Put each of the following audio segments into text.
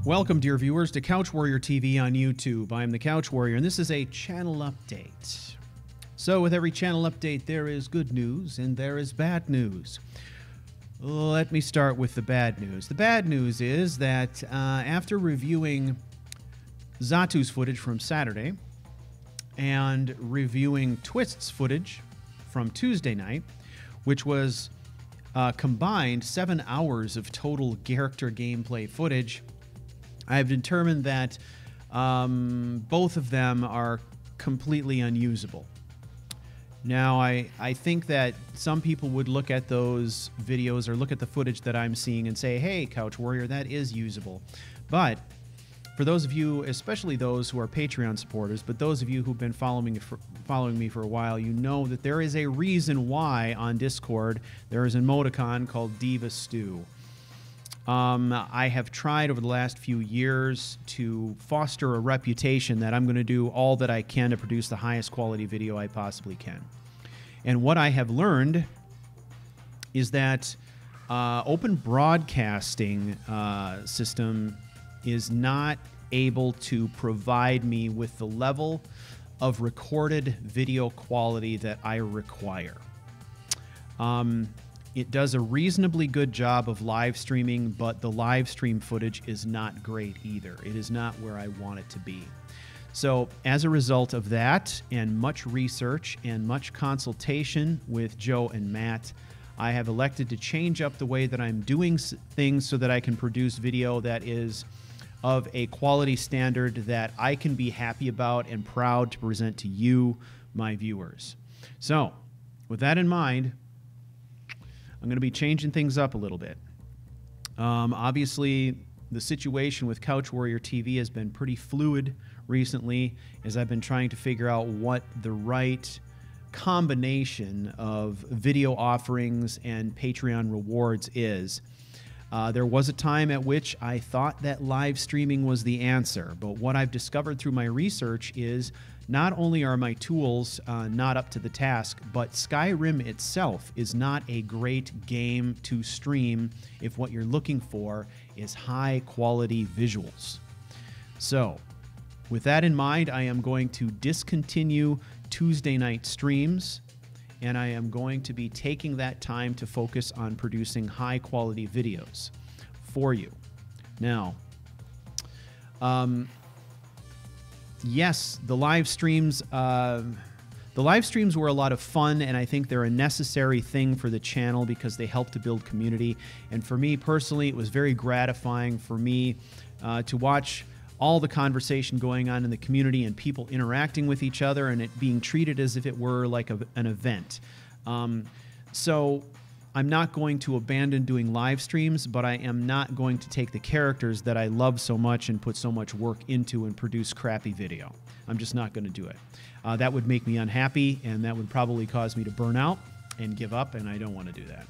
Welcome, dear viewers, to CouchWarrior TV on YouTube. I am the CouchWarrior, and this is a channel update. So, with every channel update, there is good news and there is bad news. Let me start with the bad news. The bad news is that after reviewing Zatu's footage from Saturday and reviewing Twist's footage from Tuesday night, which was combined 7 hours of total character gameplay footage, I have determined that both of them are completely unusable. Now, I think that some people would look at those videos or look at the footage that I'm seeing and say, hey, CouchWarrior, that is usable. But for those of you, especially those who are Patreon supporters, but those of you who've been following me for a while, you know that there is a reason why on Discord there is an emoticon called Diva Stew. I have tried over the last few years to foster a reputation that I'm going to do all that I can to produce the highest quality video I possibly can. And what I have learned is that open broadcasting system is not able to provide me with the level of recorded video quality that I require. It does a reasonably good job of live streaming, but the live stream footage is not great either. It is not where I want it to be. So as a result of that and much research and much consultation with Joe and Matt, I have elected to change up the way that I'm doing things so that I can produce video that is of a quality standard that I can be happy about and proud to present to you, my viewers. So with that in mind, I'm going to be changing things up a little bit. Obviously, the situation with CouchWarrior TV has been pretty fluid recently as I've been trying to figure out what the right combination of video offerings and Patreon rewards is. There was a time at which I thought that live streaming was the answer, but what I've discovered through my research is not only are my tools not up to the task, but Skyrim itself is not a great game to stream if what you're looking for is high quality visuals. So, with that in mind, I am going to discontinue Tuesday night streams, and I am going to be taking that time to focus on producing high quality videos for you. Now, yes, the live streams were a lot of fun, and I think they're a necessary thing for the channel because they help to build community. And for me personally, it was very gratifying for me to watch all the conversation going on in the community and people interacting with each other and it being treated as if it were like an event. So I'm not going to abandon doing live streams, but I am not going to take the characters that I love so much and put so much work into and produce crappy video. I'm just not going to do it. That would make me unhappy, and that would probably cause me to burn out and give up, and I don't want to do that.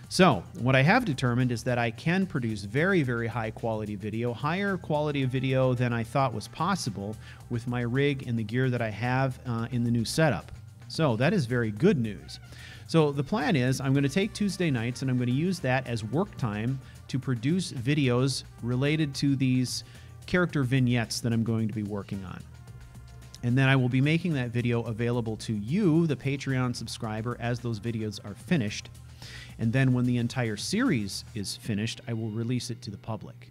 So what I have determined is that I can produce very, very high quality video, higher quality of video than I thought was possible with my rig and the gear that I have in the new setup. So that is very good news. So the plan is I'm going to take Tuesday nights and I'm going to use that as work time to produce videos related to these character vignettes that I'm going to be working on. And then I will be making that video available to you, the Patreon subscriber, as those videos are finished. And then when the entire series is finished, I will release it to the public.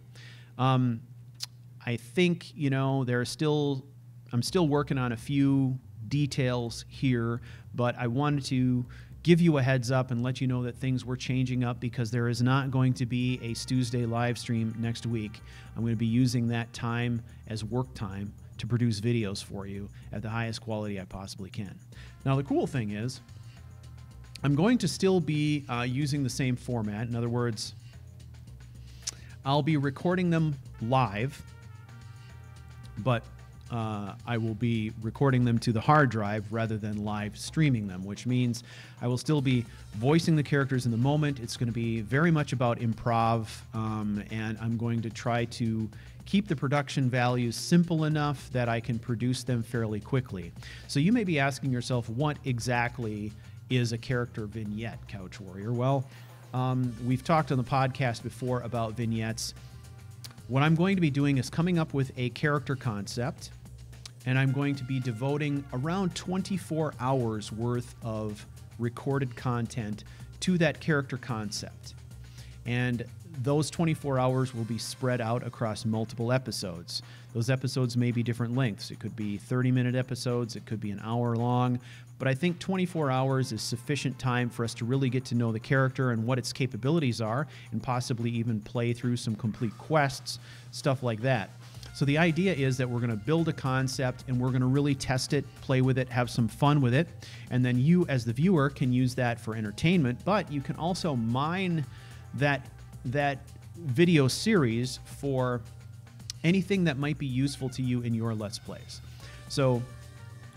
I think, you know, I'm still working on a few details here, but I wanted to give you a heads up and let you know that things were changing up because there is not going to be a Tuesday live stream next week. I'm going to be using that time as work time to produce videos for you at the highest quality I possibly can. Now, the cool thing is, I'm going to still be using the same format. In other words, I'll be recording them live, but I will be recording them to the hard drive rather than live streaming them, which means I will still be voicing the characters in the moment. It's going to be very much about improv, and I'm going to try to keep the production values simple enough that I can produce them fairly quickly. So you may be asking yourself, what exactly is a character vignette, CouchWarrior? Well, we've talked on the podcast before about vignettes. What I'm going to be doing is coming up with a character concept, and I'm going to be devoting around 24 hours worth of recorded content to that character concept. And those 24 hours will be spread out across multiple episodes. Those episodes may be different lengths. It could be 30-minute episodes, it could be an hour long, but I think 24 hours is sufficient time for us to really get to know the character and what its capabilities are, and possibly even play through some complete quests, stuff like that. So the idea is that we're going to build a concept and we're going to really test it, play with it, have some fun with it, and then you as the viewer can use that for entertainment, but you can also mine that video series for anything that might be useful to you in your Let's Plays. So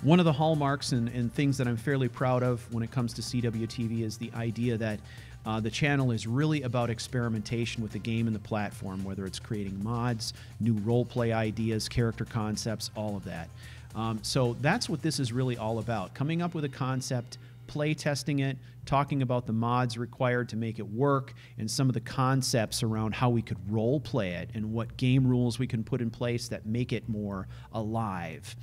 one of the hallmarks and things that I'm fairly proud of when it comes to CWTV is the idea that the channel is really about experimentation with the game and the platform, whether it's creating mods, new roleplay ideas, character concepts, all of that. So that's what this is really all about, coming up with a concept, play testing it, talking about the mods required to make it work, and some of the concepts around how we could role play it and what game rules we can put in place that make it more alive.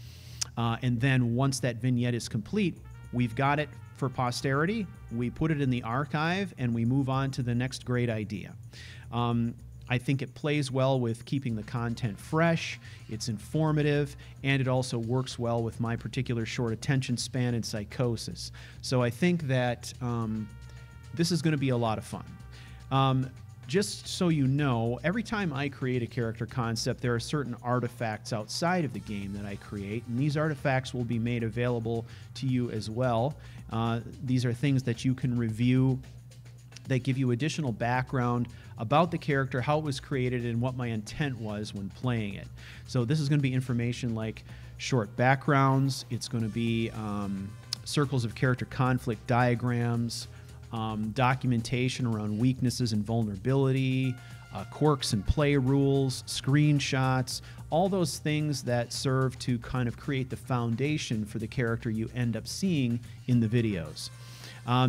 And then once that vignette is complete, we've got it for posterity, we put it in the archive, and we move on to the next great idea. I think it plays well with keeping the content fresh, it's informative, and it also works well with my particular short attention span and psychosis. So I think that this is going to be a lot of fun. Just so you know, every time I create a character concept, there are certain artifacts outside of the game that I create, and these artifacts will be made available to you as well. These are things that you can review that give you additional background about the character, how it was created, and what my intent was when playing it. So this is going to be information like short backgrounds, it's going to be circles of character conflict diagrams, documentation around weaknesses and vulnerability, quirks and play rules, screenshots, all those things that serve to kind of create the foundation for the character you end up seeing in the videos.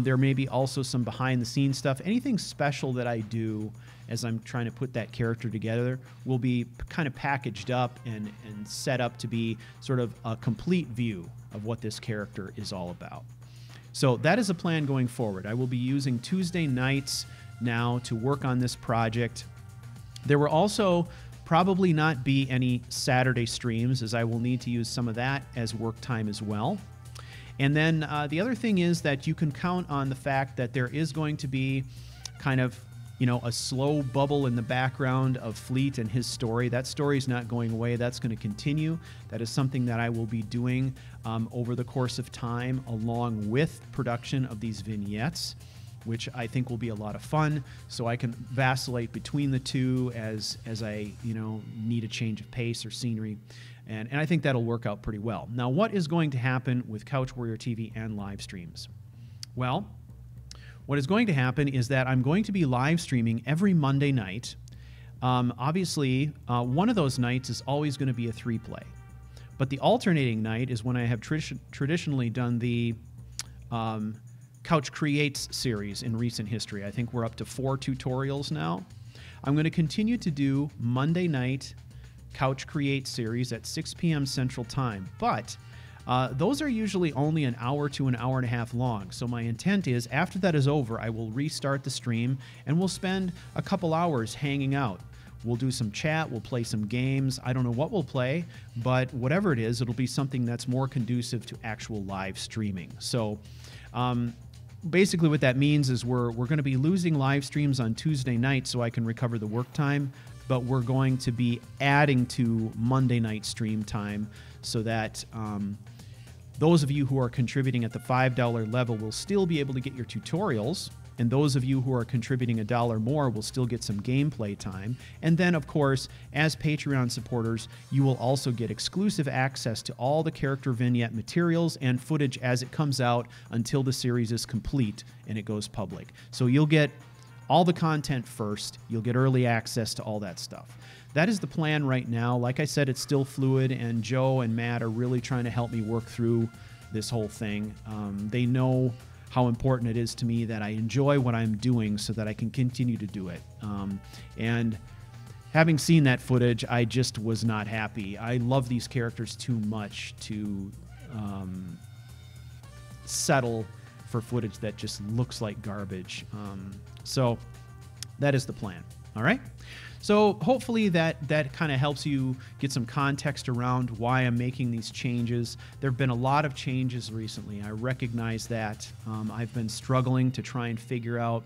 There may be also some behind-the-scenes stuff. Anything special that I do as I'm trying to put that character together will be kind of packaged up and set up to be sort of a complete view of what this character is all about. So that is a plan going forward. I will be using Tuesday nights now to work on this project. There will also probably not be any Saturday streams, as I will need to use some of that as work time as well. And then the other thing is that you can count on the fact that there is going to be kind of, you know, a slow bubble in the background of Fleet and his story. That story is not going away. That's going to continue. That is something that I will be doing over the course of time, along with production of these vignettes, which I think will be a lot of fun. So I can vacillate between the two as I, you know, need a change of pace or scenery. And I think that'll work out pretty well. Now, what is going to happen with Couch Warrior TV and live streams? Well, what is going to happen is that I'm going to be live streaming every Monday night. Obviously, one of those nights is always going to be a 3-play. But the alternating night is when I have traditionally done the Couch Creates series in recent history. I think we're up to 4 tutorials now. I'm going to continue to do Monday night Couch Create series at 6 p.m. Central Time, but those are usually only an hour to an hour and a half long. So my intent is, after that is over, I will restart the stream and we'll spend a couple hours hanging out. We'll do some chat, we'll play some games. I don't know what we'll play, but whatever it is, it'll be something that's more conducive to actual live streaming. So basically what that means is we're going to be losing live streams on Tuesday night so I can recover the work time, but we're going to be adding to Monday night stream time so that those of you who are contributing at the $5 level will still be able to get your tutorials, and those of you who are contributing $1 more will still get some gameplay time. And then, of course, as Patreon supporters, you will also get exclusive access to all the character vignette materials and footage as it comes out until the series is complete and it goes public. So you'll get all the content first. You'll get early access to all that stuff. That is the plan right now. Like I said, it's still fluid, and Joe and Matt are really trying to help me work through this whole thing. They know how important it is to me that I enjoy what I'm doing so that I can continue to do it. And having seen that footage, I just was not happy. I love these characters too much to settle for footage that just looks like garbage. So that is the plan. All right. So hopefully that kind of helps you get some context around why I'm making these changes. There have been a lot of changes recently. I recognize that. I've been struggling to try and figure out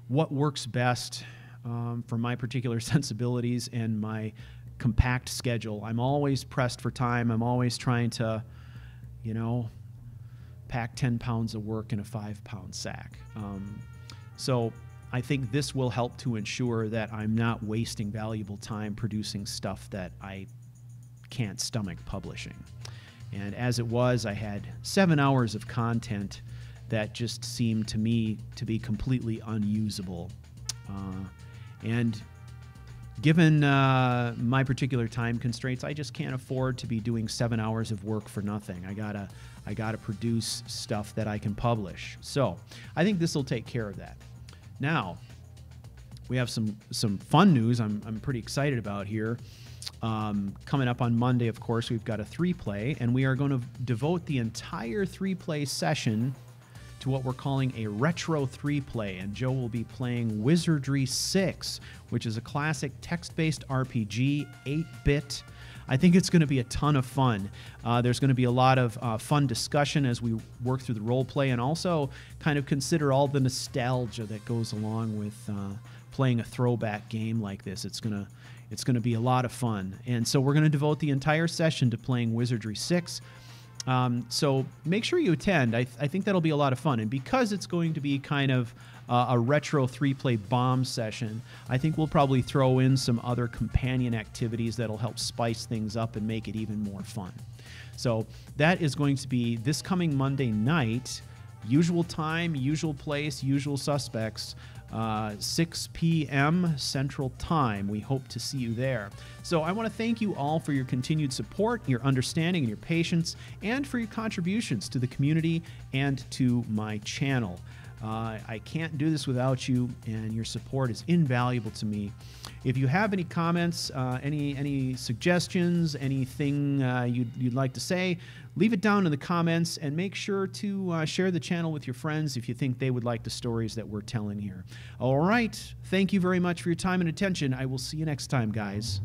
what works best for my particular sensibilities and my compact schedule. I'm always pressed for time. I'm always trying to, you know, pack 10 pounds of work in a 5-pound sack. So I think this will help to ensure that I'm not wasting valuable time producing stuff that I can't stomach publishing. And as it was, I had 7 hours of content that just seemed to me to be completely unusable. And given my particular time constraints, I just can't afford to be doing 7 hours of work for nothing. I gotta produce stuff that I can publish. So I think this will take care of that. Now, we have some fun news I'm pretty excited about here. Coming up on Monday, of course, we've got a 3-play, and we are going to devote the entire 3-play session to what we're calling a retro 3-play, and Joe will be playing Wizardry 6, which is a classic text-based RPG, 8-bit. I think it's going to be a ton of fun. There's going to be a lot of fun discussion as we work through the role play, and also kind of consider all the nostalgia that goes along with playing a throwback game like this. It's going to be a lot of fun. And so we're going to devote the entire session to playing Wizardry 6. So make sure you attend. I think that'll be a lot of fun. And because it's going to be kind of a retro 3-play bomb session, I think we'll probably throw in some other companion activities that'll help spice things up and make it even more fun. So that is going to be this coming Monday night, usual time, usual place, usual suspects, 6 p.m. Central Time. We hope to see you there. So I want to thank you all for your continued support, your understanding, and your patience, and for your contributions to the community and to my channel. I can't do this without you, and your support is invaluable to me. If you have any comments, any suggestions, anything you'd like to say, leave it down in the comments, and make sure to share the channel with your friends if you think they would like the stories that we're telling here. All right. Thank you very much for your time and attention. I will see you next time, guys.